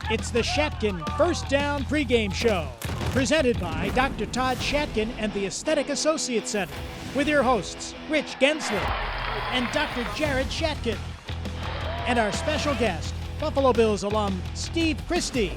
It's the Shatkin First Down Pregame Show, presented by Dr. Todd Shatkin and the Aesthetic Associates Center, with your hosts, Rich Gaenzler and Dr. Jared Shatkin, and our special guest, Buffalo Bills alum Steve Christie.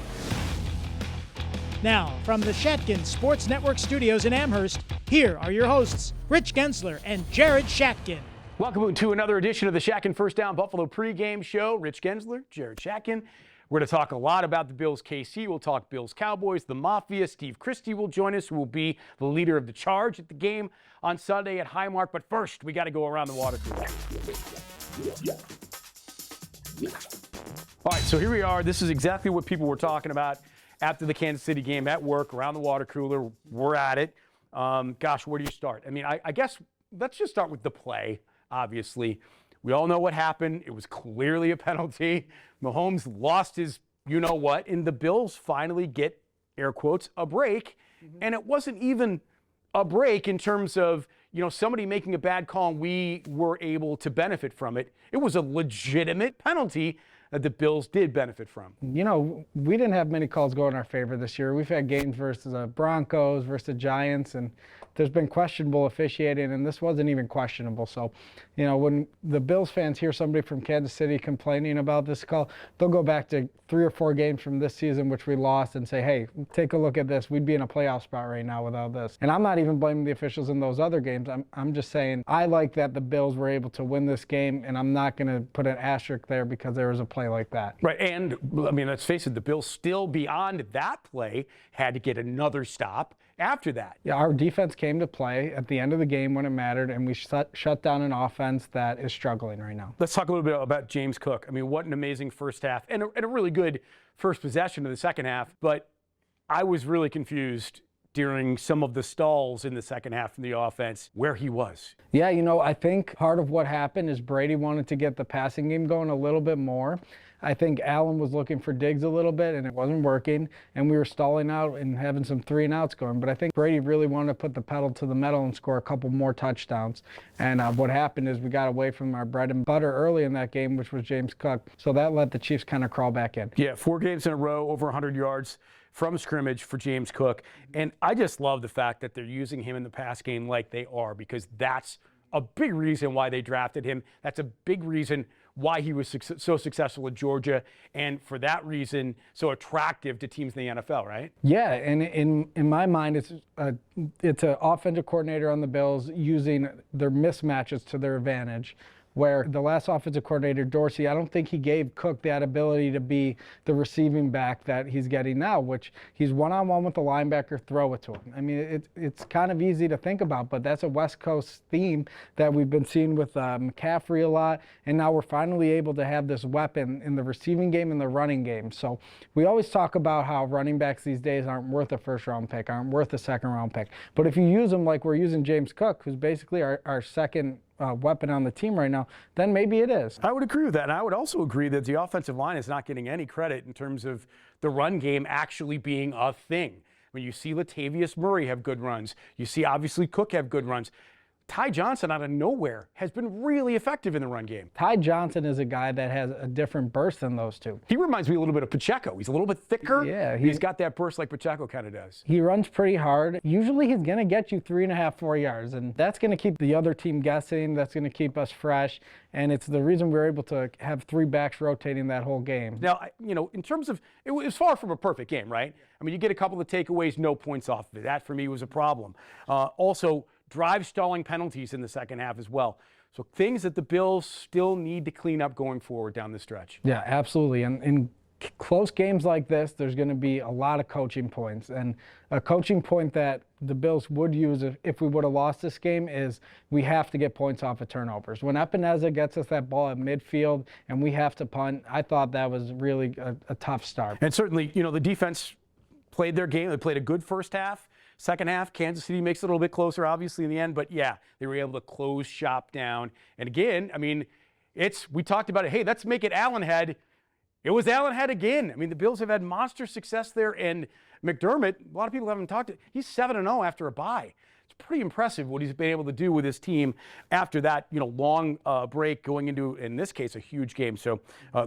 Now, from the Shatkin Sports Network studios in Amherst, here are your hosts, Rich Gaenzler and Jared Shatkin. Welcome to another edition of the Shatkin First Down Buffalo Pregame Show. Rich Gaenzler, Jared Shatkin. We're going to talk a lot about the Bills KC. We'll talk Bills Cowboys, the Mafia. Steve Christie will join us, who will be the leader of the charge at the game on Sunday at Highmark. But first, we got to go around the water cooler. All right, so here we are. This is exactly what people were talking about after the Kansas City game at work, around the water cooler. We're at it. Gosh, where do you start? I mean, I guess let's just start with the play, obviously. We all know what happened. It was clearly a penalty. Mahomes lost his you-know-what, and the Bills finally get, air quotes, a break. And it wasn't even a break in terms of, somebody making a bad call and we were able to benefit from it. It was a legitimate penalty that the Bills did benefit from. We didn't have many calls go in our favor this year. We've had games versus the Broncos, versus the Giants, and there's been questionable officiating, and this wasn't even questionable. So, when the Bills fans hear somebody from Kansas City complaining about this call, they'll go back to 3 or 4 games from this season, which we lost, and say, hey, take a look at this. We'd be in a playoff spot right now without this. And I'm not even blaming the officials in those other games. I'm just saying I like that the Bills were able to win this game, and I'm not going to put an asterisk there because there was a play like that. Right, and, let's face it, the Bills still beyond that play had to get another stop after that. Yeah, our defense came to play at the end of the game when it mattered, and we shut down an offense that is struggling right now. Let's talk a little bit about James Cook. What an amazing first half, and a really good first possession of the second half, but I was really confused during some of the stalls in the second half from the offense where he was. Yeah, I think part of what happened is Brady wanted to get the passing game going a little bit more. I think Allen was looking for Diggs a little bit, and it wasn't working, and we were stalling out and having some 3 and outs going. But I think Brady really wanted to put the pedal to the metal and score a couple more touchdowns. And what happened is we got away from our bread and butter early in that game, which was James Cook. So that let the Chiefs kind of crawl back in. Yeah, 4 games in a row, over 100 yards from scrimmage for James Cook. And I just love the fact that they're using him in the pass game like they are, because that's a big reason why they drafted him. That's a big reason why he was so successful at Georgia, and for that reason, so attractive to teams in the NFL, right? Yeah, and in my mind, it's an offensive coordinator on the Bills using their mismatches to their advantage, where the last offensive coordinator, Dorsey, I don't think he gave Cook that ability to be the receiving back that he's getting now, which he's one-on-one with the linebacker, throw it to him. It's kind of easy to think about, but that's a West Coast theme that we've been seeing with McCaffrey a lot, and now we're finally able to have this weapon in the receiving game and the running game. So we always talk about how running backs these days aren't worth a first-round pick, aren't worth a second-round pick. But if you use them like we're using James Cook, who's basically our second weapon on the team right now, then maybe it is. I would agree with that, and I would also agree that the offensive line is not getting any credit in terms of the run game actually being a thing. When you see Latavius Murray have good runs, you see obviously Cook have good runs. Ty Johnson out of nowhere has been really effective in the run game. Ty Johnson is a guy that has a different burst than those two. He reminds me a little bit of Pacheco. He's a little bit thicker. Yeah, he's got that burst like Pacheco kind of does. He runs pretty hard. Usually he's going to get you 3.5, 4 yards, and that's going to keep the other team guessing. That's going to keep us fresh, and it's the reason we're able to have 3 backs rotating that whole game. Now, in terms of, it was far from a perfect game, right? You get a couple of takeaways, no points off of it. That, for me, was a problem. Also, drive stalling penalties in the second half as well. So things that the Bills still need to clean up going forward down the stretch. Yeah, absolutely. And in close games like this, there's going to be a lot of coaching points. And a coaching point that the Bills would use if we would have lost this game is we have to get points off of turnovers. When Epineza gets us that ball at midfield and we have to punt, I thought that was really a tough start. And certainly, the defense played their game. They played a good first half. Second half, Kansas City makes it a little bit closer, obviously, in the end. But, yeah, they were able to close shop down. And, again, we talked about it. Hey, let's make it Allen head. It was Allen head again. The Bills have had monster success there. And McDermott, a lot of people haven't talked to, he's 7-0 after a bye. it's pretty impressive what he's been able to do with his team after that, long break going into, in this case, a huge game. So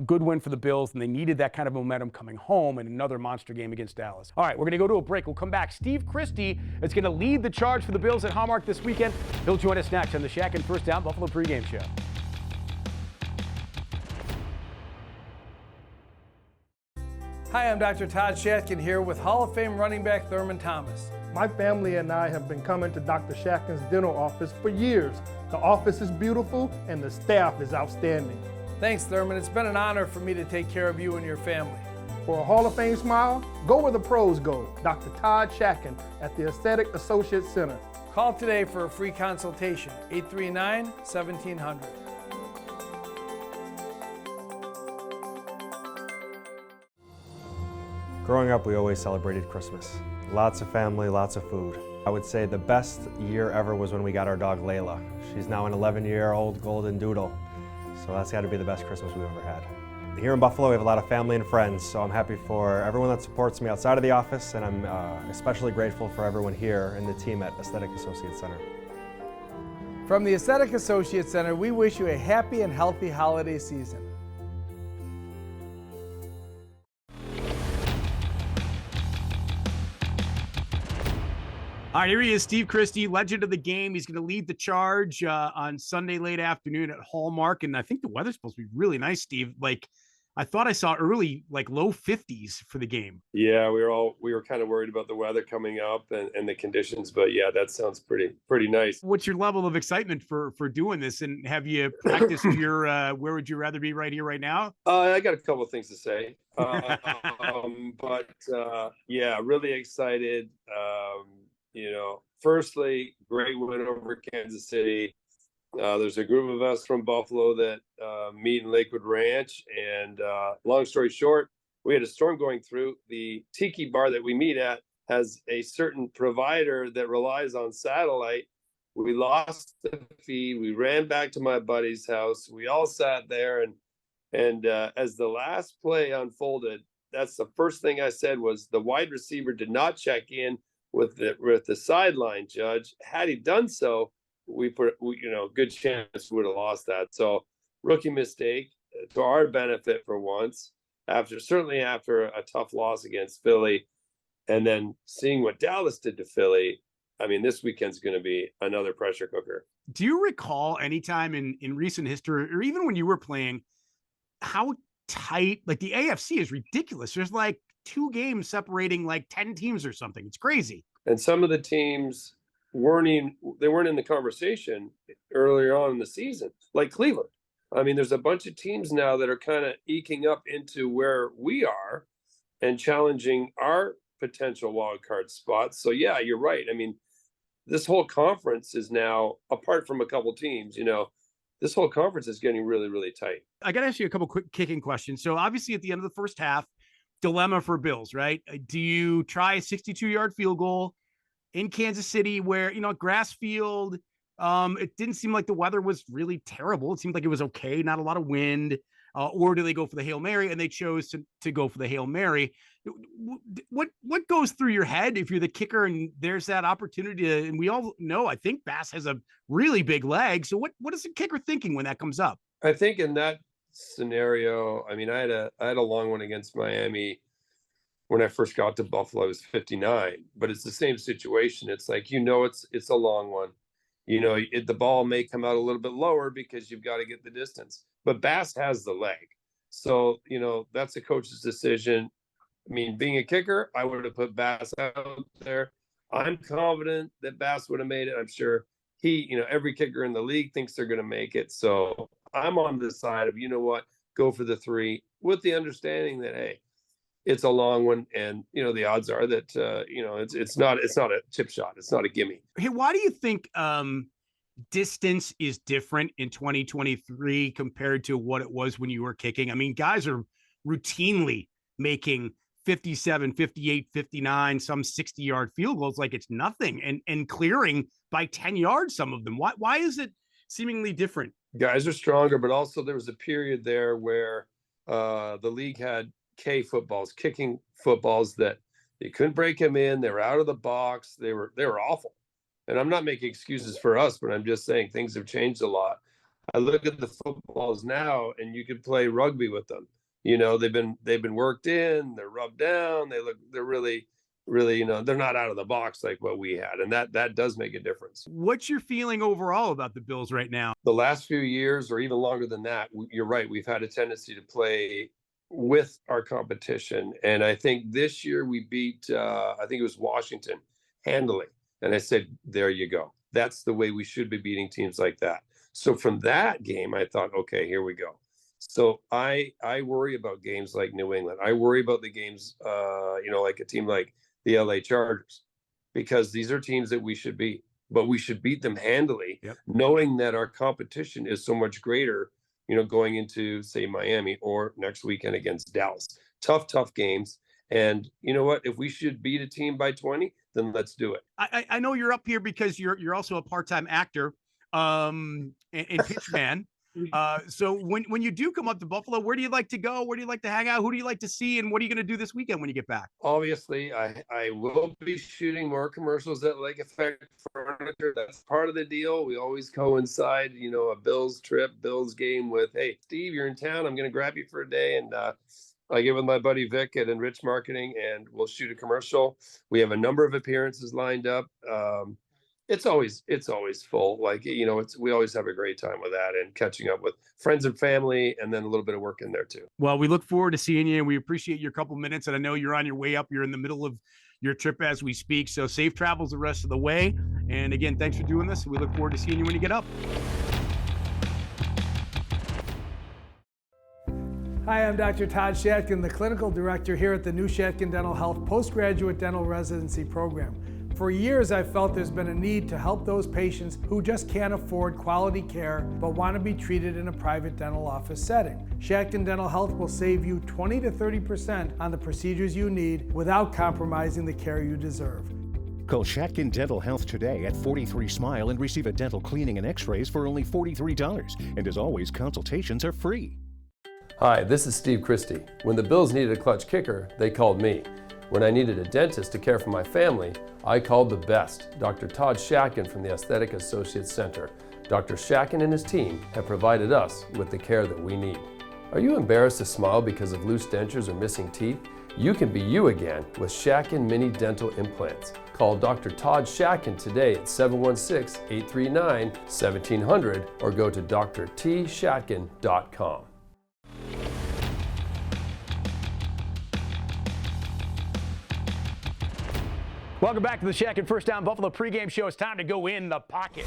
good win for the Bills, and they needed that kind of momentum coming home in another monster game against Dallas. All right, we're going to go to a break. We'll come back. Steve Christie is going to lead the charge for the Bills at Hallmark this weekend. He'll join us next on the Shatkin First Down Buffalo pregame show. Hi, I'm Dr. Todd Shatkin here with Hall of Fame running back Thurman Thomas. My family and I have been coming to Dr. Shatkin's dental office for years. The office is beautiful and the staff is outstanding. Thanks, Thurman. It's been an honor for me to take care of you and your family. For a Hall of Fame smile, go where the pros go. Dr. Todd Shatkin at the Aesthetic Associates Center. Call today for a free consultation, 839-1700. Growing up, we always celebrated Christmas. Lots of family, lots of food. I would say the best year ever was when we got our dog Layla. She's now an 11-year-old golden doodle, so that's got to be the best Christmas we've ever had. Here in Buffalo, we have a lot of family and friends, so I'm happy for everyone that supports me outside of the office, and I'm especially grateful for everyone here and the team at Aesthetic Associates Center. From the Aesthetic Associates Center, we wish you a happy and healthy holiday season. All right, here he is, Steve Christie, legend of the game. He's going to lead the charge on Sunday late afternoon at Hallmark, and I think the weather's supposed to be really nice, Steve. I thought I saw early, low 50s for the game. Yeah, we were kind of worried about the weather coming up and the conditions, but yeah, that sounds pretty nice. What's your level of excitement for doing this? And have you practiced your where would you rather be right here, right now? I got a couple of things to say, yeah, really excited. Firstly, great win over Kansas City. There's a group of us from Buffalo that meet in Lakewood Ranch. And long story short, we had a storm going through. The tiki bar that we meet at has a certain provider that relies on satellite. We lost the feed. We ran back to my buddy's house. We all sat there. And as the last play unfolded, that's the first thing I said was the wide receiver did not check in with the sideline judge. Had he done so, good chance we would have lost that. So rookie mistake to our benefit for once, after a tough loss against Philly, and then seeing what Dallas did to Philly. I mean, this weekend's going to be another pressure cooker. Do you recall any time in recent history, or even when you were playing, how tight, the AFC is ridiculous. There's 2 games separating 10 teams or something. It's crazy. And some of the teams weren't in the conversation earlier on in the season, like Cleveland. I mean, there's a bunch of teams now that are kind of eking up into where we are and challenging our potential wild card spots. So yeah, you're right. I mean, this whole conference is now, apart from a couple teams, this whole conference is getting really, really tight. I got to ask you a couple quick kicking questions. So obviously at the end of the first half, dilemma for Bills, right? Do you try a 62-yard field goal in Kansas City where, grass field, it didn't seem like the weather was really terrible. It seemed like it was okay, not a lot of wind. Or do they go for the Hail Mary? And they chose to go for the Hail Mary. What goes through your head if you're the kicker and there's that opportunity to, and we all know, I think Bass has a really big leg. So what is the kicker thinking when that comes up? I think in that scenario, I mean, I had a long one against Miami when I first got to Buffalo. I was 59, but it's the same situation. It's it's a long one. The ball may come out a little bit lower because you've got to get the distance, but Bass has the leg. So, that's a coach's decision. I mean, being a kicker, I would have put Bass out there. I'm confident that Bass would have made it. I'm sure every kicker in the league thinks they're going to make it. So I'm on the side of, go for the 3 with the understanding that, hey, it's a long one. And, the odds are that, it's not a chip shot. It's not a gimme. Hey, why do you think distance is different in 2023 compared to what it was when you were kicking? I mean, guys are routinely making 57, 58, 59, some 60-yard field goals like it's nothing, and clearing by 10 yards, some of them. Why is it seemingly different? Guys are stronger, but also there was a period there where the league had kicking footballs that you couldn't break them in. They were out of the box. They were awful. And I'm not making excuses for us, but I'm just saying things have changed a lot. I look at the footballs now, and you could play rugby with them. You know, they've been worked in, they're rubbed down, they're really, you know, they're not out of the box like what we had, and that does make a difference. What's your feeling overall about the Bills right now? The last few years, or even longer than that, you're right, we've had a tendency to play with our competition, and I think this year we beat I think it was Washington handily, and I said, there you go, that's the way we should be beating teams like that. So from that game, I thought, okay, here we go. So I worry about games like New England. I worry about the games, you know, like a team like the LA Chargers, because these are teams that we should beat, but we should beat them handily, knowing that our competition is so much greater, you know, going into, say, Miami or next weekend against Dallas. Tough games. And you know what? If we should beat a team by 20, then let's do it. I know you're up here because you're also a part-time actor and pitchman. So when you do come up to Buffalo, where do you like to go? Where do you like to hang out? Who do you like to see? And what are you going to do this weekend when you get back? Obviously, I will be shooting more commercials at Lake Effect Furniture. That's part of the deal. We always coincide, you know, a Bills trip, Bills game with, hey, Steve, you're in town. I'm going to grab you for a day. And I get with my buddy Vic at Enrich Marketing, and we'll shoot a commercial. We have a number of appearances lined up. It's always full. Like, you know, we always have a great time with that and catching up with friends and family, and then a little bit of work in there too. Well, we look forward to seeing you, and we appreciate your couple minutes. And I know you're on your way up. You're in the middle of your trip as we speak. So safe travels the rest of the way. And again, thanks for doing this. We look forward to seeing you when you get up. Hi, I'm Dr. Todd Shatkin, the clinical director here at the new Shatkin Dental Health Postgraduate Dental Residency Program. For years, I've felt there's been a need to help those patients who just can't afford quality care but want to be treated in a private dental office setting. Shatkin Dental Health will save you 20 to 30% on the procedures you need without compromising the care you deserve. Call Shatkin Dental Health today at 43 Smile and receive a dental cleaning and x-rays for only $43. And as always, consultations are free. Hi, this is Steve Christie. When the Bills needed a clutch kicker, they called me. When I needed a dentist to care for my family, I called the best, Dr. Todd Shatkin from the Aesthetic Associates Center. Dr. Shatkin and his team have provided us with the care that we need. Are you embarrassed to smile because of loose dentures or missing teeth? You can be you again with Shatkin Mini Dental Implants. Call Dr. Todd Shatkin today at 716-839-1700 or go to drtshatkin.com. Welcome back to the Shatkin First Down Buffalo pregame show. It's time to go in the pocket.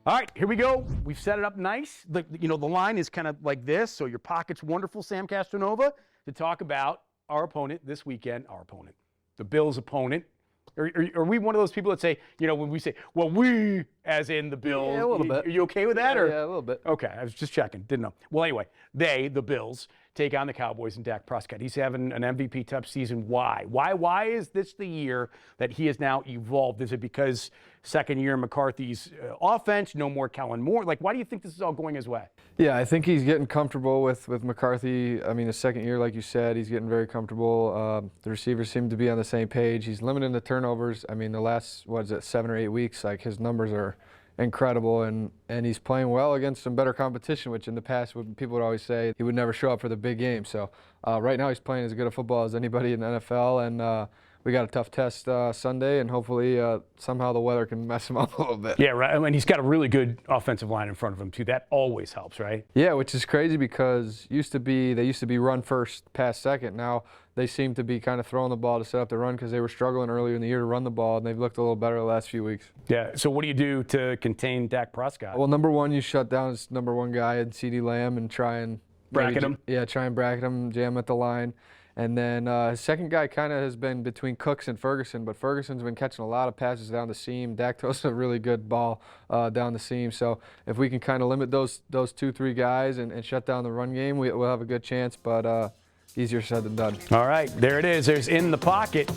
All right, here we go. We've set it up nice. The line is kind of like this, so your pocket's wonderful, Sam Castronova, to talk about our opponent this weekend. Our opponent, the Bills' opponent. Are we one of those people that say, you know, when we say, well, we, as in the Bills, yeah, a little bit. Are you okay with that? Yeah, or? yeah, a little bit. Okay, I was just checking. Didn't know. Well, anyway, the Bills, take on the Cowboys and Dak Prescott. He's having an MVP-type season. Why? Why is this the year that he has now evolved? Is it because second year McCarthy's offense, no more Kellen Moore? Like, why do you think this is all going his way? Yeah, I think he's getting comfortable with McCarthy. I mean, the second year, like you said, he's getting very comfortable. The receivers seem to be on the same page. He's limiting the turnovers. I mean, the last, 7 or 8 weeks, like his numbers are incredible, and he's playing well against some better competition, which in the past people would always say he would never show up for the big game. So right now he's playing as good a football as anybody in the NFL, and we got a tough test Sunday, and hopefully somehow the weather can mess him up a little bit. Yeah, right. I mean, he's got a really good offensive line in front of him too. That always helps, right? Yeah, which is crazy because they used to be run first, pass second. Now they seem to be kind of throwing the ball to set up the run because they were struggling earlier in the year to run the ball, and they've looked a little better the last few weeks. Yeah. So what do you do to contain Dak Prescott? Well, number one, you shut down his number one guy in CeeDee Lamb and try and bracket him. Yeah, try and bracket him, jam at the line. And then his second guy kind of has been between Cooks and Ferguson, but Ferguson's been catching a lot of passes down the seam. Dak throws a really good ball down the seam. So if we can kind of limit those 2-3 guys and shut down the run game, we'll have a good chance, but easier said than done. All right, there it is. There's in the pocket.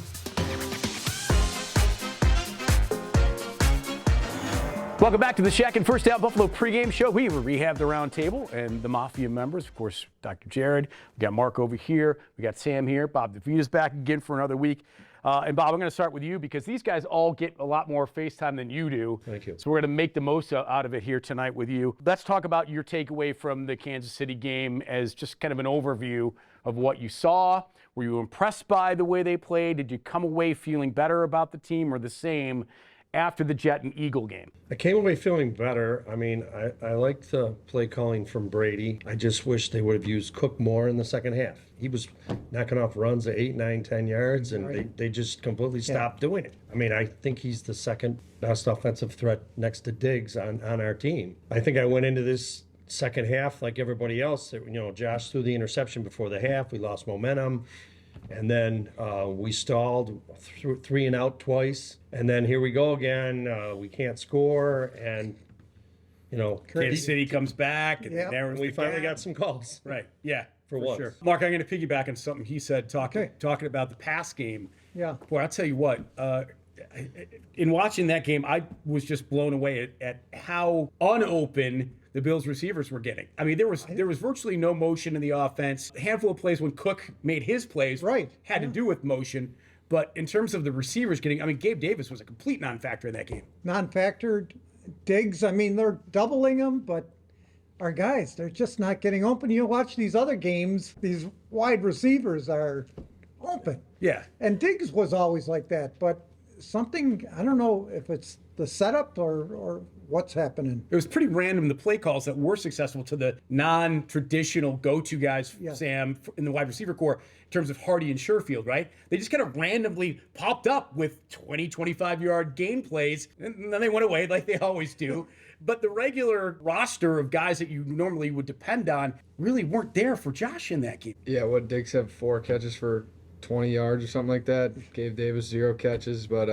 Welcome back to the Shatkin First Down Buffalo pregame show. We have the round table and the Mafia members. Of course, Dr. Jared. We got Mark over here. We got Sam here. Bob DeVita's back again for another week. And Bob, I'm going to start with you because these guys all get a lot more FaceTime than you do. Thank you. So we're going to make the most out of it here tonight with you. Let's talk about your takeaway from the Kansas City game as just kind of an overview of what you saw. Were you impressed by the way they played? Did you come away feeling better about the team or the same after the Jet and Eagle game? I came away feeling better. I mean, I like the play calling from Brady. I just wish they would have used Cook more in the second half. He was knocking off runs at 8, 9, 10 yards, and they just completely stopped doing it. I mean, I think he's the second best offensive threat next to Diggs on our team. I think I went into this second half like everybody else. Josh threw the interception before the half. We lost momentum. And then we stalled, 3 and out twice. And then here we go again. We can't score. And, Kansas City comes back. And we finally got some calls. Right. Yeah. For once. Sure. Mark, I'm going to piggyback on something he said talking about the pass game. Yeah. Boy, I'll tell you what. In watching that game, I was just blown away at how unopen the Bills receivers were getting. I mean, there was virtually no motion in the offense. A handful of plays when Cook made his plays had to do with motion. But in terms of the receivers getting, I mean, Gabe Davis was a complete non-factor in that game. Non-factor. Diggs, I mean, they're doubling them, but our guys, they're just not getting open. You watch these other games, these wide receivers are open. Yeah. And Diggs was always like that, but something, I don't know if it's the setup or what's happening. It was pretty random, the play calls that were successful to the non-traditional go-to guys, Sam, in the wide receiver core, in terms of Hardy and Sherfield, right? They just kind of randomly popped up with 20, 25-yard gain plays, and then they went away like they always do. But the regular roster of guys that you normally would depend on really weren't there for Josh in that game. Yeah, Diggs had 4 catches for 20 yards or something like that. Gave Davis 0 catches, but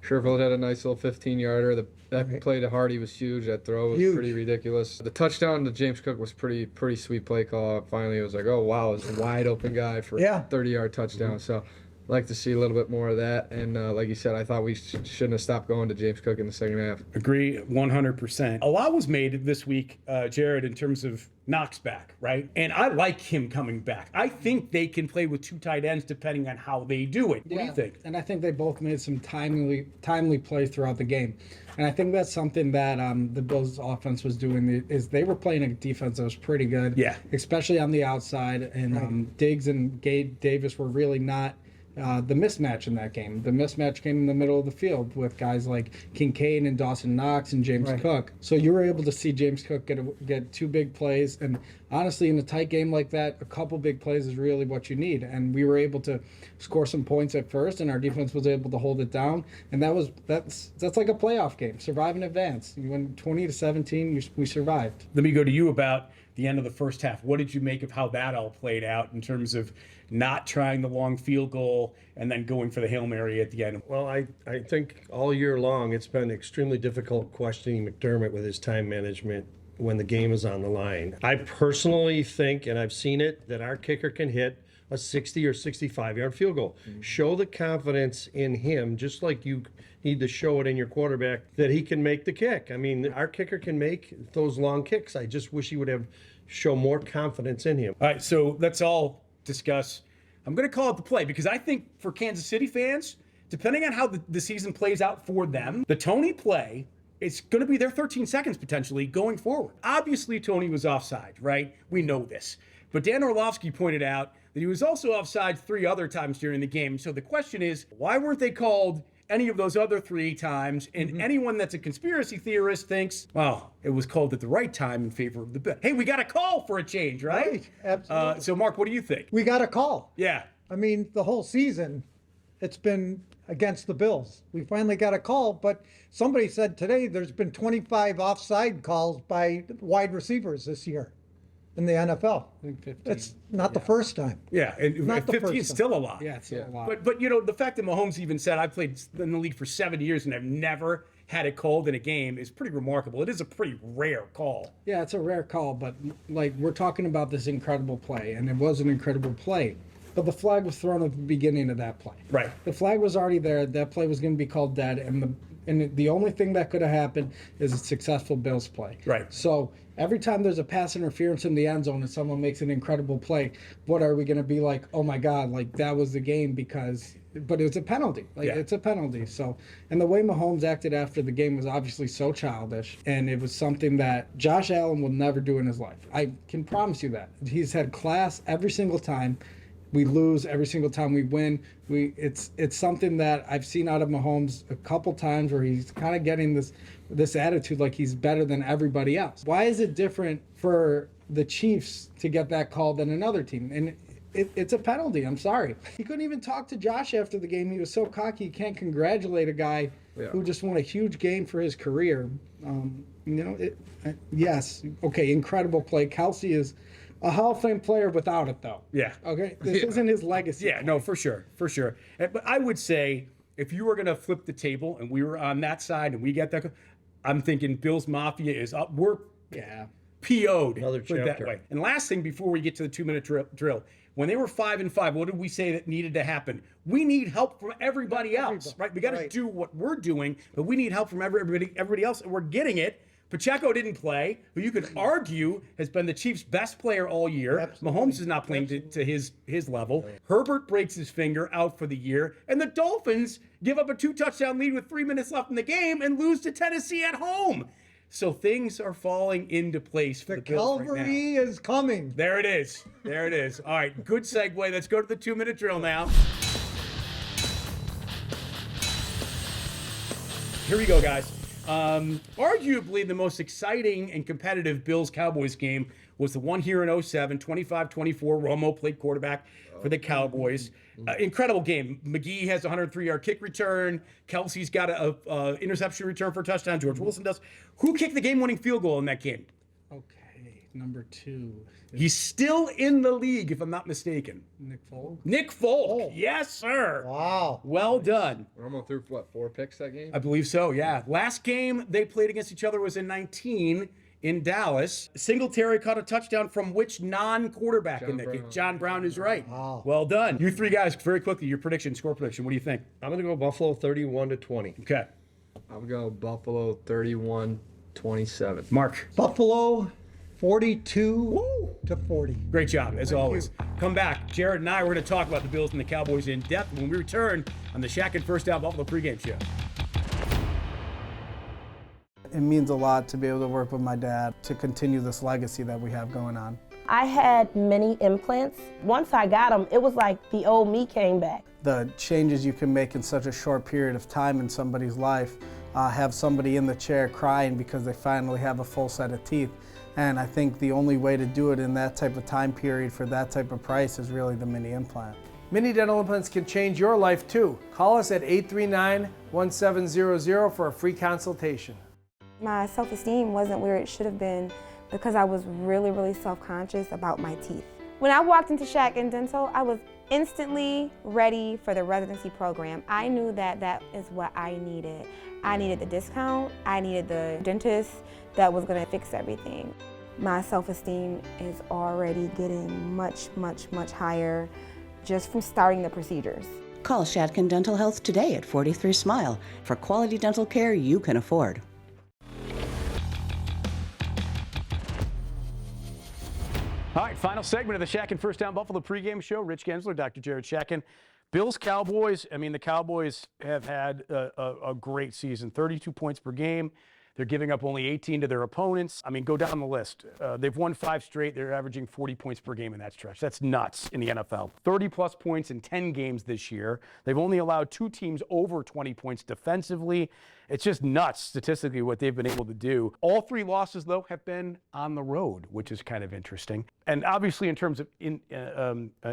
Sherfield had a nice little 15-yarder. That play to Hardy was huge. That throw was pretty ridiculous. The touchdown to James Cook was pretty sweet play call. Finally, it was like, oh, wow, it's a wide open guy for a 30-yard touchdown. So I'd like to see a little bit more of that. And like you said, I thought we shouldn't have stopped going to James Cook in the second half. Agree 100%. A lot was made this week, Jared, in terms of Knox back, right? And I like him coming back. I think they can play with 2 tight ends depending on how they do it. What do you think? And I think they both made some timely plays throughout the game. And I think that's something that the Bills' offense was doing, is they were playing a defense that was pretty good. Yeah. Especially on the outside. And Diggs and Gabe Davis were really not the mismatch in that game. The mismatch came in the middle of the field with guys like Kincaid and Dawson Knox and James Cook. So you were able to see James Cook get 2 big plays. And honestly, in a tight game like that, a couple big plays is really what you need. And we were able to score some points at first, and our defense was able to hold it down. And that's like a playoff game. Survive and advance. You win 20-17. We survived. Let me go to you about the end of the first half. What did you make of how that all played out in terms of not trying the long field goal and then going for the Hail Mary at the end? Well, I think all year long it's been extremely difficult questioning McDermott with his time management when the game is on the line. I personally think, and I've seen it, that our kicker can hit a 60 or 65-yard field goal. Show the confidence in him, just like you need to show it in your quarterback, that he can make the kick. I mean, our kicker can make those long kicks. I just wish he would show more confidence in him. All right, so let's all discuss. I'm going to call it the play because I think for Kansas City fans, depending on how the season plays out for them, the Tony play, it's going to be their 13 seconds potentially going forward. Obviously, Tony was offside, right? We know this. But Dan Orlovsky pointed out that he was also offside 3 other times during the game. So the question is, why weren't they called any of those other 3 times? And anyone that's a conspiracy theorist thinks, well, it was called at the right time in favor of the Bills. Hey, we got a call for a change, right? Right, absolutely. So, Mark, what do you think? We got a call. Yeah. I mean, the whole season, it's been against the Bills. We finally got a call, but somebody said today there's been 25 offside calls by wide receivers this year in the NFL. I think 15. It's not the first time. Yeah, and Not the 15 is first still a lot. Yeah, it's a lot. But you know, the fact that Mahomes even said, I played in the league for 7 years and I've never had it called in a game is pretty remarkable. It is a pretty rare call. Yeah, it's a rare call, but like we're talking about this incredible play, and it was an incredible play. But the flag was thrown at the beginning of that play. Right. The flag was already there. That play was going to be called dead, and And the only thing that could have happened is a successful Bills play. Right. So every time there's a pass interference in the end zone and someone makes an incredible play, what are we going to be like, oh my God, like that was the game but it's a penalty. It's a penalty. So, and the way Mahomes acted after the game was obviously so childish, and it was something that Josh Allen will never do in his life. I can promise you that. He's had class every single time. We lose every single time we win. It's something that I've seen out of Mahomes a couple times where he's kind of getting this attitude like he's better than everybody else. Why is it different for the Chiefs to get that call than another team? And it's a penalty. I'm sorry. He couldn't even talk to Josh after the game. He was so cocky. He can't congratulate a guy who just won a huge game for his career. Yes. Okay, incredible play. Kelsey is a Hall of Fame player without it, though. Yeah. Okay? This isn't his legacy. Yeah, no, for sure. But I would say if you were going to flip the table and we were on that side and we get that, I'm thinking Bills Mafia is up. We're PO'd. Another put it that chapter. way. And last thing before we get to the 2-minute drill, when they were 5-5, what did we say that needed to happen? We need help from everybody else, right? We got to do what we're doing, but we need help from everybody else, and we're getting it. Pacheco didn't play, who you could argue has been the Chiefs' best player all year. Absolutely. Mahomes is not playing to his level. Herbert breaks his finger, out for the year. And the Dolphins give up a 2-touchdown lead with 3 minutes left in the game and lose to Tennessee at home. So things are falling into place for the Bills right now. Calvary is coming. There it is. All right, good segue. Let's go to the 2-minute drill now. Here we go, guys. Arguably the most exciting and competitive Bills-Cowboys game was the one here in 07, 25-24. Romo played quarterback for the Cowboys. Incredible game. McGee has a 103-yard kick return. Kelsey's got a interception return for a touchdown. George Wilson does. Who kicked the game-winning field goal in that game? Okay, number 2. He's still in the league, if I'm not mistaken. Nick Folk. Yes, sir. Wow. Well done. Romo threw, 4 picks that game? I believe so, yeah. Last game they played against each other was in 19 in Dallas. Singletary caught a touchdown from which non-quarterback in that game? John Brown is right. Wow. Well done. You three guys, very quickly, your score prediction. What do you think? I'm going to go Buffalo 31-20. Okay. I'll go Buffalo 31-27. Mark. Buffalo 42-40. Great job, as always. Come back. Jared and I, we're going to talk about the Bills and the Cowboys in depth when we return on the Shatkin F.I.R.S.T Buffalo pregame show. It means a lot to be able to work with my dad to continue this legacy that we have going on. I had many implants. Once I got them, it was like the old me came back. The changes you can make in such a short period of time in somebody's life, have somebody in the chair crying because they finally have a full set of teeth. And I think the only way to do it in that type of time period for that type of price is really the mini implant. Mini dental implants can change your life too. Call us at 839-1700 for a free consultation. My self-esteem wasn't where it should have been because I was really, really self-conscious about my teeth. When I walked into Shatkin Dental, I was instantly ready for the residency program. I knew that that is what I needed. I needed the discount, I needed the dentist that was gonna fix everything. My self-esteem is already getting much, much, much higher just from starting the procedures. Call Shatkin Dental Health today at 43 Smile for quality dental care you can afford. All right, final segment of the Shatkin F.I.R.S.T Buffalo pregame show. Rich Gaenzler, Dr. Jared Shatkin. Bills, Cowboys. I mean, the Cowboys have had a great season, 32 points per game. They're giving up only 18 to their opponents. I mean, go down the list. They've won 5 straight. They're averaging 40 points per game in that stretch. That's nuts in the NFL. 30-plus points in 10 games this year. They've only allowed 2 teams over 20 points defensively. It's just nuts statistically what they've been able to do. All 3 losses, though, have been on the road, which is kind of interesting. And obviously, in terms of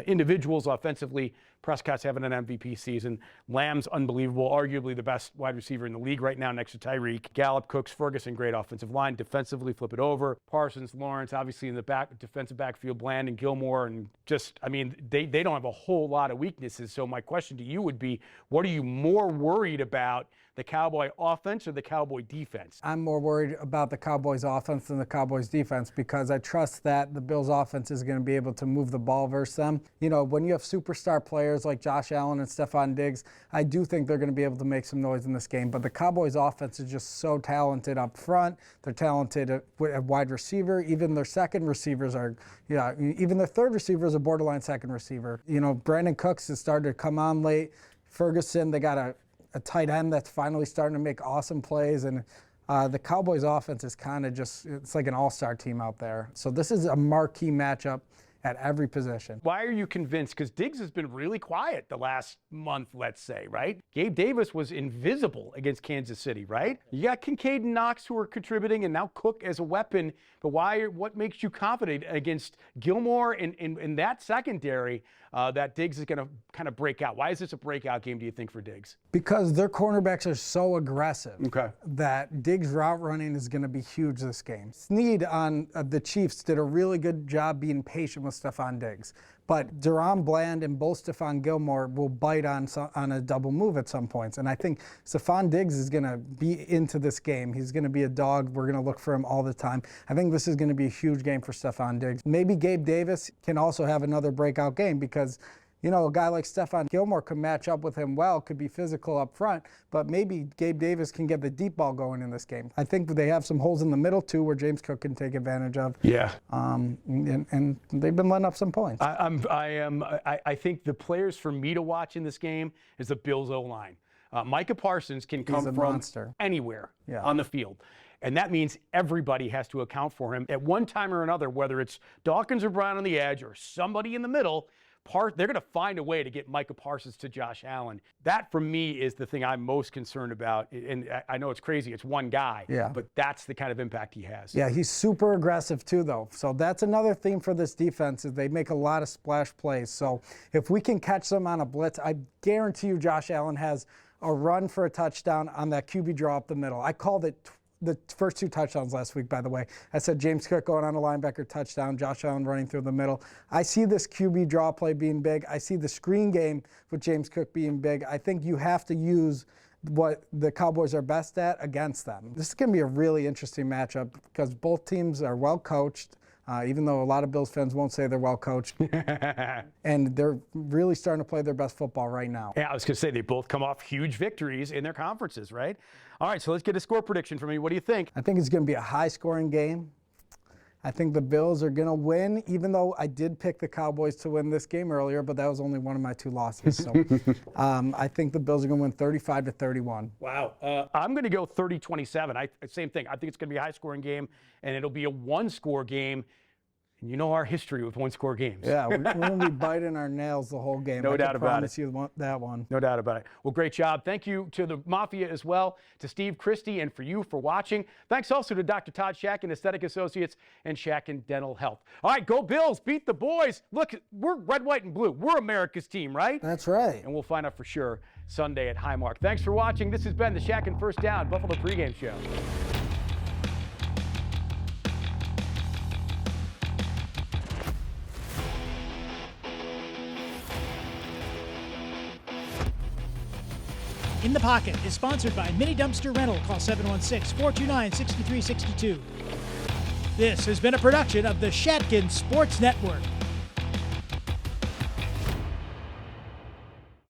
individuals offensively, Prescott's having an MVP season. Lamb's unbelievable, arguably the best wide receiver in the league right now next to Tyreek. Gallup, Cooks, Ferguson, great offensive line. Defensively, flip it over. Parsons, Lawrence, obviously in the back, defensive backfield, Bland and Gilmore. And just, I mean, they don't have a whole lot of weaknesses. So my question to you would be, what are you more worried about, the Cowboy offense or the Cowboy defense? I'm more worried about the Cowboys offense than the Cowboys defense because I trust that the Bills offense is going to be able to move the ball versus them. You know, when you have superstar players like Josh Allen and Stephon Diggs, I do think they're going to be able to make some noise in this game. But the Cowboys offense is just so talented up front. They're talented at wide receiver. Even their second receivers are, even their third receiver is a borderline second receiver. You know, Brandon Cooks has started to come on late. Ferguson, they got a tight end that's finally starting to make awesome plays. And the Cowboys offense is kind of just, it's like an all-star team out there. So this is a marquee matchup at every position. Why are you convinced? Because Diggs has been really quiet the last month, let's say, right? Gabe Davis was invisible against Kansas City, right? You got Kincaid and Knox who are contributing, and now Cook as a weapon. But what makes you confident against Gilmore in that secondary that Diggs is going to kind of break out? Why is this a breakout game, do you think, for Diggs? Because their cornerbacks are so aggressive okay, that Diggs' route running is going to be huge this game. Snead on the Chiefs did a really good job being patient with Stephon Diggs. But Deron Bland and both Stephon Gilmore will bite on a double move at some points. And I think Stephon Diggs is going to be into this game. He's going to be a dog. We're going to look for him all the time. I think this is going to be a huge game for Stephon Diggs. Maybe Gabe Davis can also have another breakout game because, you know, a guy like Stephon Gilmore could match up with him well, could be physical up front, but maybe Gabe Davis can get the deep ball going in this game. I think they have some holes in the middle, too, where James Cook can take advantage of. Yeah. And they've been letting up some points. I think the players for me to watch in this game is the Bills O-line. Micah Parsons can come from monster. Anywhere on the field. And that means everybody has to account for him at one time or another, whether it's Dawkins or Brown on the edge or somebody in the middle. They're going to find a way to get Micah Parsons to Josh Allen. That, for me, is the thing I'm most concerned about. And I know it's crazy. It's one guy. Yeah. But that's the kind of impact he has. Yeah, he's super aggressive, too, though. So that's another theme for this defense is they make a lot of splash plays. So if we can catch them on a blitz, I guarantee you Josh Allen has a run for a touchdown on that QB draw up the middle. I called it the first two touchdowns last week, by the way. I said James Cook going on a linebacker touchdown, Josh Allen running through the middle. I see this QB draw play being big. I see the screen game with James Cook being big. I think you have to use what the Cowboys are best at against them. This is going to be a really interesting matchup because both teams are well coached. Even though a lot of Bills fans won't say they're well coached. And they're really starting to play their best football right now. Yeah, I was going to say they both come off huge victories in their conferences, right? All right, so let's get a score prediction from you. What do you think? I think it's going to be a high-scoring game. I think the Bills are going to win, even though I did pick the Cowboys to win this game earlier, but that was only one of my two losses. So I think the Bills are going to win 35-31. Wow. I'm going to go 30-27. Same thing. I think it's going to be a high-scoring game, and it'll be a one-score game. And you know our history with one-score games. Yeah, we're going to be biting our nails the whole game. No doubt about it. I promise you that one. No doubt about it. Well, great job. Thank you to the Mafia as well, to Steve Christie, and for you for watching. Thanks also to Dr. Todd Shatkin, Aesthetic Associates, and Shatkin Dental Health. All right, go Bills. Beat the boys. Look, we're red, white, and blue. We're America's team, right? That's right. And we'll find out for sure Sunday at Highmark. Thanks for watching. This has been the Shatkin First Down Buffalo Pregame Show. In the Pocket is sponsored by Mini Dumpster Rental. Call 716-429-6362. This has been a production of the Shatkin Sports Network.